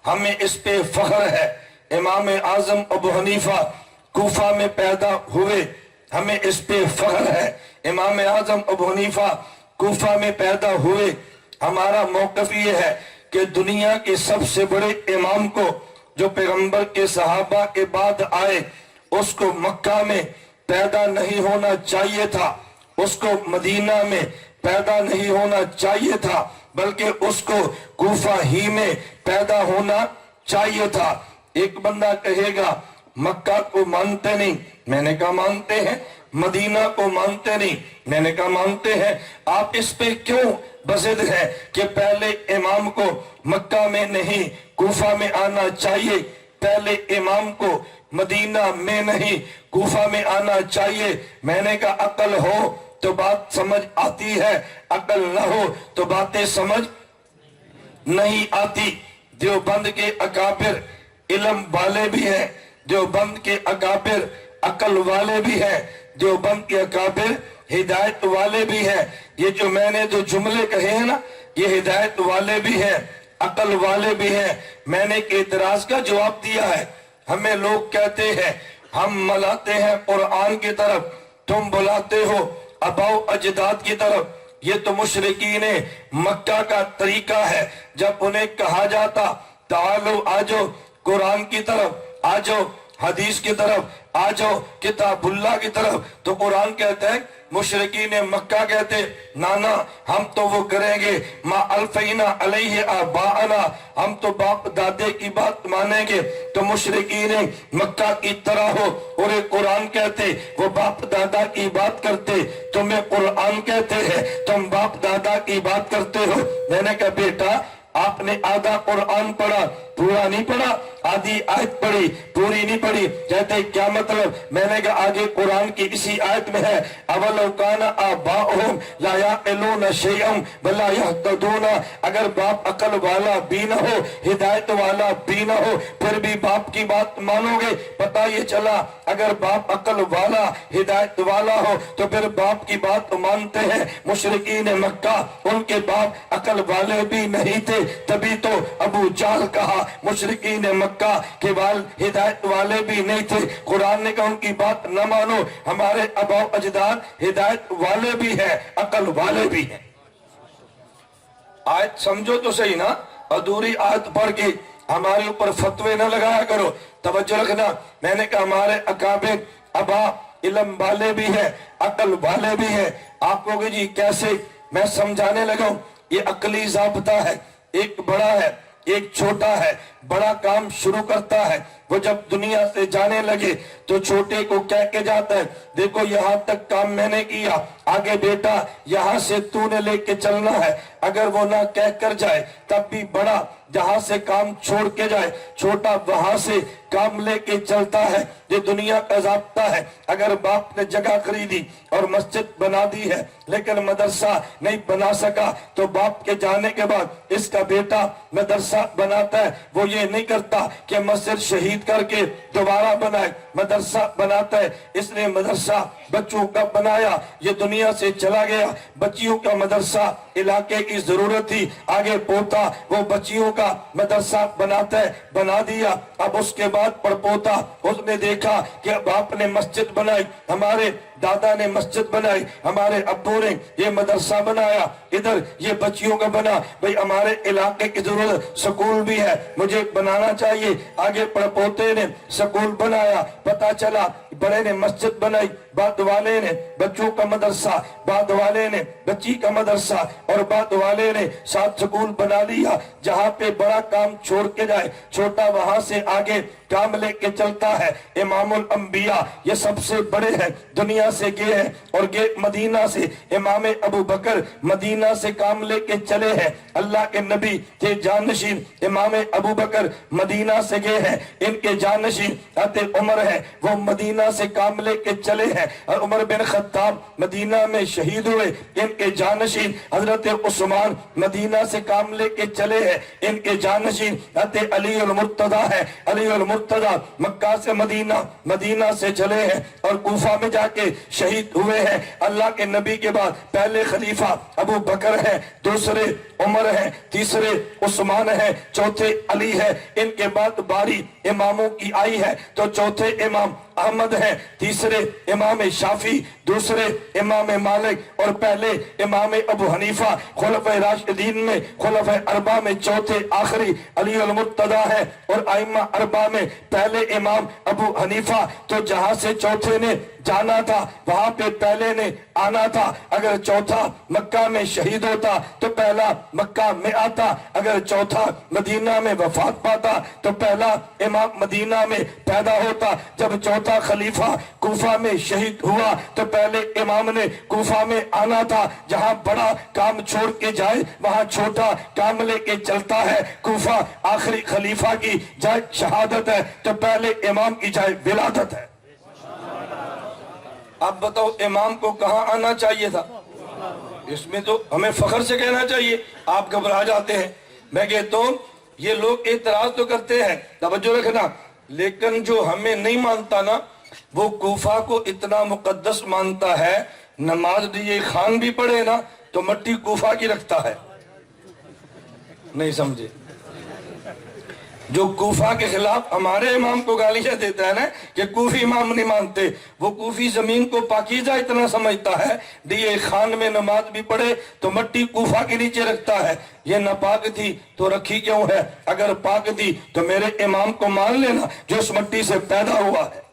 ہمیں اس پہ فخر ہے۔ امام اعظم ابو حنیفہ کوفہ میں پیدا ہوئے، ہمیں اس پہ فخر ہے۔ امام اعظم ابو حنیفہ کوفہ میں پیدا ہوئے۔ ہمارا موقف یہ ہے کہ دنیا کے سب سے بڑے امام کو، جو پیغمبر کے صحابہ کے بعد آئے، اس کو مکہ میں پیدا نہیں ہونا چاہیے تھا، اس کو مدینہ میں پیدا نہیں ہونا چاہیے تھا، بلکہ اس کو کوفہ ہی میں پیدا ہونا چاہیے تھا۔ ایک بندہ کہے گا مکہ کو مانتے نہیں، میں نے کہا مانتے ہیں۔ مدینہ کو مانتے نہیں، میں نے کہا مانتے ہیں۔ آپ اس پہ کیوں بضد ہے کہ پہلے امام کو مکہ میں نہیں کوفہ میں آنا چاہیے، پہلے امام کو مدینہ میں نہیں کوفہ میں آنا چاہیے؟ میں نے کہا عقل ہو تو بات سمجھ آتی ہے، عقل نہ ہو تو باتیں سمجھ نہیں آتی۔ دیوبند کے اکابر علم والے بھی ہیں، دیوبند کے اکابر عقل والے بھی ہیں، دیوبند کے اکابر ہدایت والے بھی ہیں۔ یہ جو میں نے جو جملے کہے ہیں نا، یہ ہدایت والے بھی ہیں، عقل والے بھی ہیں۔ میں نے ایک اعتراض کا جواب دیا ہے۔ ہمیں لوگ کہتے ہیں ہم ملاتے ہیں قرآن کی طرف، تم بلاتے ہو آباء اجداد کی طرف۔ یہ تو مشرکین مکہ کا طریقہ ہے۔ جب انہیں کہا جاتا تعالو آجو قرآن کی طرف، آجو حدیث کی طرف، آجو کتاب اللہ کی طرف، تو قرآن کہتے ہیں، مشرکین مکہ کہتے نانا ہم تو وہ کریں گے ما الفینا علیہ آباءنا، ہم تو باپ دادے کی بات مانیں گے۔ تو مشرکین مکہ کی طرح ہو، اور قرآن کہتے وہ باپ دادا کی بات کرتے، تمہیں قرآن کہتے ہیں تم باپ دادا کی بات کرتے ہو۔ میں نے کہا بیٹا آپ نے آدھا قرآن پڑھا، پورا نہیں پڑھا، آدھی آیت پڑھی، پوری نہیں پڑھی۔ کہتے کیا مطلب؟ میں نے کہا آگے قرآن کی اسی آیت میں ہے اولو کان آباؤہم لا یعقلون شیئا ولا یہتدون، اگر باپ عقل والا بھی نہ ہو، ہدایت والا بھی نہ ہو، پھر بھی باپ کی بات مانو گے؟ پتہ یہ چلا اگر باپ عقل والا ہدایت والا ہو تو پھر باپ کی بات مانتے ہیں۔ مشرکین مکہ ان کے باپ عقل والے بھی نہیں تھے، تبھی تو ابو جہل کہا مشرکین مکہ کے والد ہدایت والے بھی نہیں تھے۔ قرآن نے کہا ان کی بات نہ مانو، ہمارے آباء و اجداد ہدایت والے بھی ہیں، عقل والے بھی ہیں۔ آیت سمجھو تو صحیح نا، ادھوری آیت پڑھ کے ہمارے اوپر فتوے نہ لگایا کرو۔ توجہ رکھنا، میں نے کہا ہمارے اکابر آباء علم والے بھی ہیں، عقل والے بھی ہیں۔ آپ کو کہ جی کیسے؟ میں سمجھانے لگا ہوں، یہ عقلی ضابطہ ہے، ایک بڑا ہے ایک چھوٹا ہے۔ بڑا کام شروع کرتا ہے، وہ جب دنیا سے جانے لگے تو چھوٹے کو کہہ کے جاتا ہے دیکھو یہاں تک کام میں نے کیا، آگے بیٹا یہاں سے تو نے لے کے چلنا ہے۔ اگر وہ نہ کہہ کر جائے تب بھی بڑا جہاں سے کام چھوڑ کے جائے، چھوٹا وہاں سے کام لے کے چلتا ہے۔ یہ دنیا کا ضابطہ ہے۔ اگر باپ نے جگہ خریدی اور مسجد بنا دی ہے لیکن مدرسہ نہیں بنا سکا تو باپ کے جانے کے بعد اس کا بیٹا مدرسہ بناتا ہے۔ وہ یہ نہیں کرتا کہ مسجد شہید کر کے دوبارہ بنائے، مدرسہ بناتا ہے۔ اس نے مدرسہ بچوں کا بنایا، یہ دنیا سے چلا گیا۔ بچیوں کا مدرسہ علاقے کی ضرورت تھی، آگے پوتا وہ بچیوں کا مدرسہ بناتا ہے، بنا دیا۔ اب اس کے بعد پڑپوتا اس نے دیکھا کہ باپ نے مسجد بنائی، ہمارے دادا نے مسجد بنائی، ہمارے ابو نے یہ مدرسہ بنایا، ادھر یہ بچیوں کا بنا، بھئی ہمارے علاقے کی ضرورت سکول بھی ہے، مجھے بنانا چاہیے۔ آگے پڑپوتے نے سکول بنایا، پتا چلا بڑے نے مسجد بنائی، بعد والے نے بچوں کا مدرسہ، بعد والے نے بچی کا مدرسہ، اور بعد والے نے ساتھ سکول بنا لیا۔ جہاں پہ بڑا کام چھوڑ کے جائے چھوٹا وہاں سے آگے کام لے کے چلتا ہے۔ امام الانبیاء یہ سب سے بڑے ہیں، دنیا سے گئے ہیں اور گئے مدینہ سے۔ امام ابو بکر مدینہ سے کام لے کے چلے ہیں، اللہ کے نبی کے جانشین امام ابو بکر مدینہ سے گئے ہیں، ان کے جانشین حضرت عمر ہے، ہیں وہ مدینہ سے کام لے کے چلے ہیں، اور عمر بن خطاب مدینہ میں شہید ہوئے، ان کے جانشین حضرت عثمان مدینہ سے کام لے کے چلے ہیں، ان کے جانشین حضرت علی المرتضی ہے، علی المرتضی مکہ سے مدینہ سے چلے ہیں اور کوفہ میں جا کے شہید ہوئے ہیں۔ اللہ کے نبی کے بعد پہلے خلیفہ ابو بکر ہے، دوسرے عمر ہے، تیسرے عثمان ہے، چوتھے علی ہے۔ ان کے بعد باری اماموں کی آئی ہے تو چوتھے امام احمد ہیں، تیسرے امام شافعی، دوسرے امام مالک اور پہلے امام ابو حنیفہ۔ خلفائے راشدین میں خلفائے اربعہ میں چوتھے آخری علی المرتضی ہے، اور ائمہ اربعہ میں پہلے امام ابو حنیفہ۔ تو جہاں سے چوتھے نے جانا تھا وہاں پہ پہلے نے آنا تھا۔ اگر چوتھا مکہ میں شہید ہوتا تو پہلا مکہ میں آتا، اگر چوتھا مدینہ میں وفات پاتا تو پہلا امام مدینہ میں پیدا ہوتا۔ جب چوتھا خلیفہ کوفہ میں شہید ہوا تو پہلے امام نے کوفہ میں آنا تھا۔ جہاں بڑا کام چھوڑ کے جائے وہاں چھوٹا کام لے کے چلتا ہے۔ کوفہ آخری خلیفہ کی جائے شہادت ہے تو پہلے امام کی جائے ولادت ہے۔ آپ بتاؤ امام کو کہاں آنا چاہیے تھا؟ اس میں تو ہمیں فخر سے کہنا چاہیے۔ آپ گھبرا جاتے ہیں۔ میں کہتا ہوں یہ لوگ اعتراض تو کرتے ہیں، توجہ رکھنا، لیکن جو ہمیں نہیں مانتا نا وہ کوفہ کو اتنا مقدس مانتا ہے، نماز دیے خان بھی پڑھے نا تو مٹی کوفہ کی رکھتا ہے۔ نہیں سمجھے؟ جو کوفہ کے خلاف ہمارے امام کو گالیاں دیتا ہے نا کہ کوفی امام نہیں مانتے، وہ کوفی زمین کو پاکیزہ اتنا سمجھتا ہے، دیے خان میں نماز بھی پڑھے تو مٹی کوفہ کے نیچے رکھتا ہے۔ یہ ناپاک تھی تو رکھی کیوں ہے؟ اگر پاک تھی تو میرے امام کو مان لینا جو اس مٹی سے پیدا ہوا ہے۔